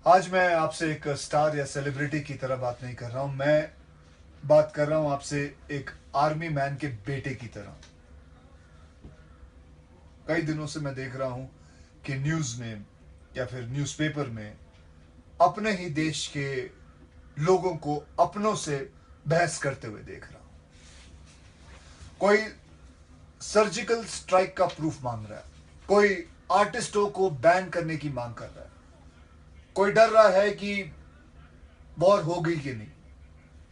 आज मैं आपसे एक स्टार या सेलिब्रिटी की तरह बात नहीं कर रहा हूं। मैं बात कर रहा हूं आपसे एक आर्मी मैन के बेटे की तरह। कई दिनों से मैं देख रहा हूं कि न्यूज में या फिर न्यूज़पेपर में अपने ही देश के लोगों को अपनों से बहस करते हुए देख रहा हूं। कोई सर्जिकल स्ट्राइक का प्रूफ मांग रहा है, कोई आर्टिस्टों को बैन करने की मांग कर रहा है, कोई डर रहा है कि वॉर हो गई कि नहीं।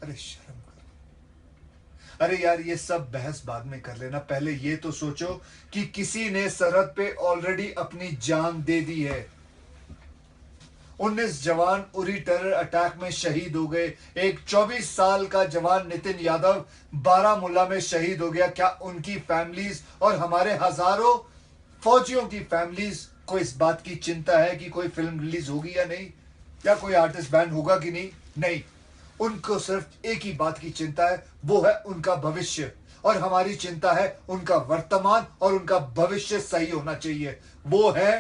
अरे शर्म करो। अरे यार, ये सब बहस बाद में कर लेना, पहले ये तो सोचो कि किसी ने सरहद पे ऑलरेडी अपनी जान दे दी है। 19 जवान उरी टेरर अटैक में शहीद हो गए। एक 24 साल का जवान नितिन यादव बारामूला में शहीद हो गया। क्या उनकी फैमिलीज और हमारे हजारों फौजियों की फैमिलीज को इस बात की चिंता है कि कोई फिल्म रिलीज होगी या नहीं, या कोई आर्टिस्ट बैन होगा कि नहीं? नहीं, उनको सिर्फ एक ही बात की चिंता है, वो है उनका भविष्य। और हमारी चिंता है उनका वर्तमान और उनका भविष्य सही होना चाहिए। वो है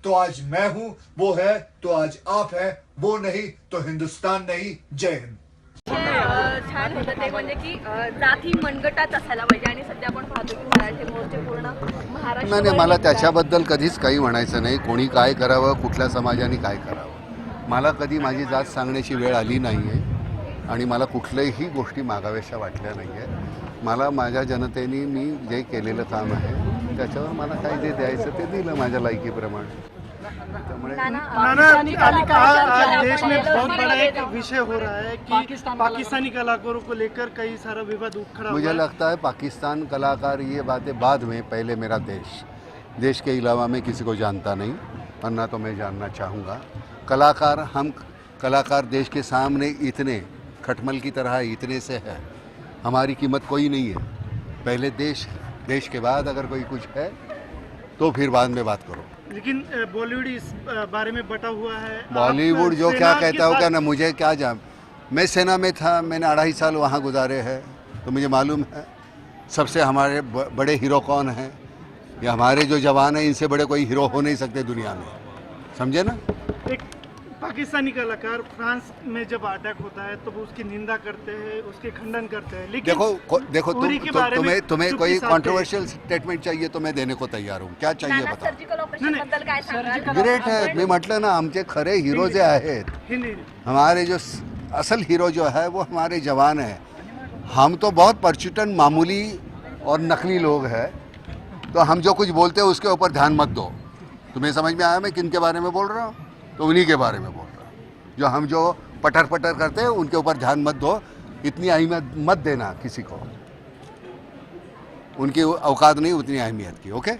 तो आज मैं हूं, वो है तो आज आप हैं, वो नहीं तो हिंदुस्तान नहीं। जय हिंद। छान होतं ते म्हणजे की जाती मनगटात असायला पाहिजे आणि सध्या आपण पाहतो की मराठी मोर्चे पूर्ण महाराष्ट्र नाही, मला त्याच्याबद्दल कधीच काही म्हणायचं नाही. कोणी काय करावं, कुठल्या समाजाने काय करावं, मला कधी माझी जात सांगण्याची वेळ आली नाही आहे आणि मला कुठल्याही गोष्टी मागाव्याशा वाटल्या नाही आहे. मला माझ्या जनतेने मी जे केलेलं काम आहे त्याच्यावर मला काय जे द्यायचं ते दिलं माझ्या लायकीप्रमाणे. त्यामुळे नाना आज देश में बहुत बड़ा एक विषय हो रहा है कि पाकिस्तानी कलाकारों को लेकर कई सारा विवाद उठ खड़ा हुआ मुझे है। लगता है पाकिस्तान कलाकार ये बातें बाद में, पहले मेरा देश के अलावा मैं किसी को जानता नहीं और ना तो मैं जानना चाहूँगा. हम कलाकार देश के सामने इतने खटमल की तरह इतने से है, हमारी कीमत कोई नहीं है. पहले देश के बाद अगर कोई कुछ है तो फिर बाद में बात करो. लेकिन बॉलीवुड इस बारे में बटा हुआ है। बॉलीवुड जो सेना क्या के कहता होगा साथ- ना, मुझे क्या जान. मैं सेना में था, मैंने 2.5 साल वहाँ गुजारे हैं, तो मुझे मालूम है सबसे हमारे बड़े हीरो कौन हैं. या हमारे जो जवान हैं, इनसे बड़े कोई हीरो हो नहीं सकते दुनिया में. समझे ना. एक पाकिस्तानी कलाकार फ्रांस में जब अटैक होता है तो वो उसकी निंदा करते हैं, उसके खंडन करते हैं। लेकिन देखो उरी के बारे में तुम्हें चुप्पी कोई साधते हैं। कंट्रोवर्शियल स्टेटमेंट चाहिए तो मैं देने को तैयार हूँ. क्या चाहिए नाना बताओ. सर्जिकल ऑपरेशन बद्दल काय सांगाल? ग्रेट है. मी म्हटलं ना, आमचे खरे हीरो जे आहेत, हिंदी हमारे जो असल हीरो जो है वो हमारे जवान हैं. हम तो बहुत परचुटन मामूली और नकली लोग हैं, तो हम जो कुछ बोलते हैं उसके ऊपर ध्यान मत दो. तुम्हें समझ में आया मैं किन के बारे में बोल रहा हूँ? तो उन्हीं के बारे में बोल रहा हूँ. जो पटर करते हैं उनके ऊपर ध्यान मत दो. इतनी अहमियत मत देना किसी को, उनकी औकात नहीं उतनी अहमियत की. Okay,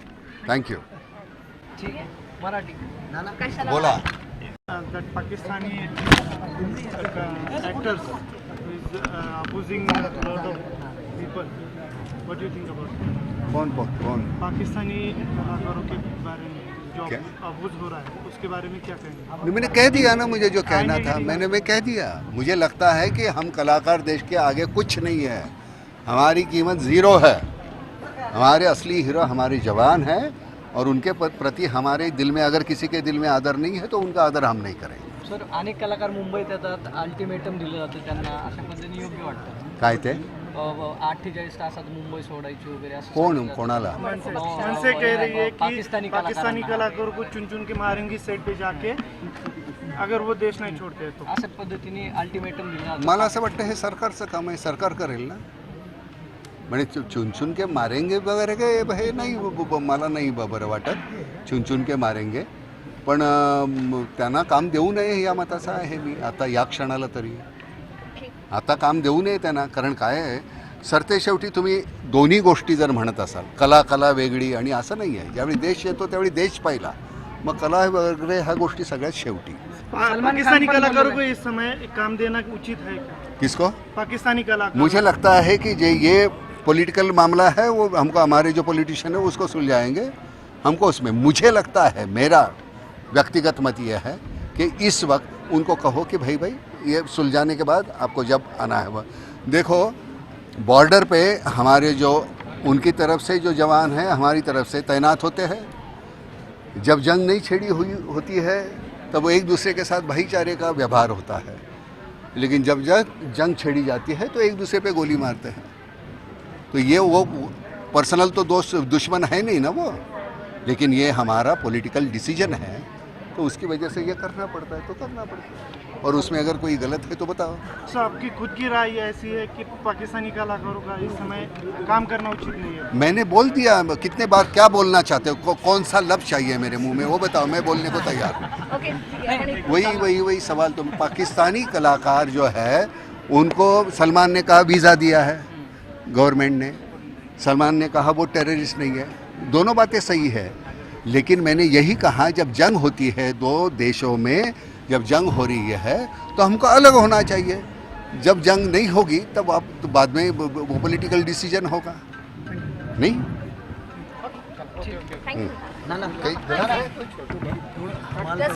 thank you. कशाला बोला. that Pakistani actors is abusing a lot of people. What do you think about it? कौन पाकिस्तानी कलाकारों के बारे में जो क्या? अबूज हो रहा है उसके बारे में क्या कहेंगे? मैंने कह दिया ना, मुझे जो कहना था मैं कह दिया. मुझे लगता है कि हम कलाकार देश के आगे कुछ नहीं है. हमारी कीमत ज़ीरो है. हमारे असली हीरो हमारे जवान हैं और उनके प्रति हमारे दिल में, अगर किसी के दिल में आदर नहीं है तो उनका आदर हम नहीं करेंगे. सर, अनेक कलाकार मुंबईत येतात, अल्टिमेटम दिलं जातं त्यांना, अशा पद्धतीने योग्य वाटतं. काय ते 48 तासात मुंबई सोडायची वगैरे असं कोण सांगितलं जातं. कोणाला मनसे कह रही है कि पाकिस्तानी पाकिस्तानी कलाकारांना. कलाकारों को चुन चुन के मारेंगी सेट पे जाके अगर वो देश नहीं छोड़ते तो। अशा पद्धतीने अल्टिमेटम दिलं जातं. मला असं वाटतं हे सरकारचं काम आहे. सरकार करेल ना. म्हणजे चुन के मारेंगे वगैरे काय हे नाही, मला नाही बरं वाटत. चुन के मारेंगे, पण त्यांना काम देऊ नये या मताचा आहे मी आता या क्षणाला तरी. आता काम देऊ नये त्यांना. कारण काय आहे, सरते शेवटी तुम्ही दोन्ही गोष्टी जर म्हणत असाल, कला वेगळी आणि असं नाही आहे. ज्यावेळी देश येतो त्यावेळी देश पहिला, मग कला वगैरे ह्या गोष्टी सगळ्यात शेवटी. पाकिस्तानी कलाकारों को इस समय काम देना उचित है क्या? किसको? पाकिस्तानी कलाकार। मुझे लगता है कि ये पॉलिटिकल मामला है, वो हमको, हमारे जो पॉलिटिशियन है उसको सुलझाएंगे. हमको उसमें, मुझे लगता है, मेरा व्यक्तिगत मत ये है कि इस वक्त उनको कहो कि भाई ये सुलझाने के बाद आपको जब आना है. वह देखो, बॉर्डर पे हमारे जो उनकी तरफ से जो जवान हैं हमारी तरफ से तैनात होते हैं. जब जंग नहीं छेड़ी हुई होती है तब वो एक दूसरे के साथ भाईचारे का व्यवहार होता है। लेकिन जब जंग छेड़ी जाती है तो एक दूसरे पे गोली मारते हैं। तो ये वो पर्सनल तो दुश्मन है नहीं ना वो, लेकिन ये हमारा पॉलिटिकल डिसीजन है, तो उसकी वजह से ये करना पड़ता है तो करना पड़ता है। और उसमें अगर कोई गलत है तो बताओ। सर आपकी खुद की राय ऐसी है कि पाकिस्तानी कलाकारों का इस समय काम करना उचित नहीं है? मैंने बोल दिया, कितने बार क्या बोलना चाहते हो, कौन सा लफ्ज़ चाहिए मेरे मुंह में वो बताओ, मैं बोलने को तैयार हूँ। ओके ठीक है, आणि- वही सवाल। तो पाकिस्तानी कलाकार जो है उनको सलमान ने कहा वीज़ा दिया है गवर्नमेंट ने, सलमान ने कहा वो टेररिस्ट नहीं है, दोनों बातें सही है। लेकिन मैंने यही कहा जब जंग होती है दो देशों में, जब जंग हो रही है तो हमको अलग होना चाहिए। जब जंग नहीं होगी तब आप तो बाद में वो पॉलिटिकल डिसीजन होगा नहीं। थँक्यू ना कहीं- जस्ट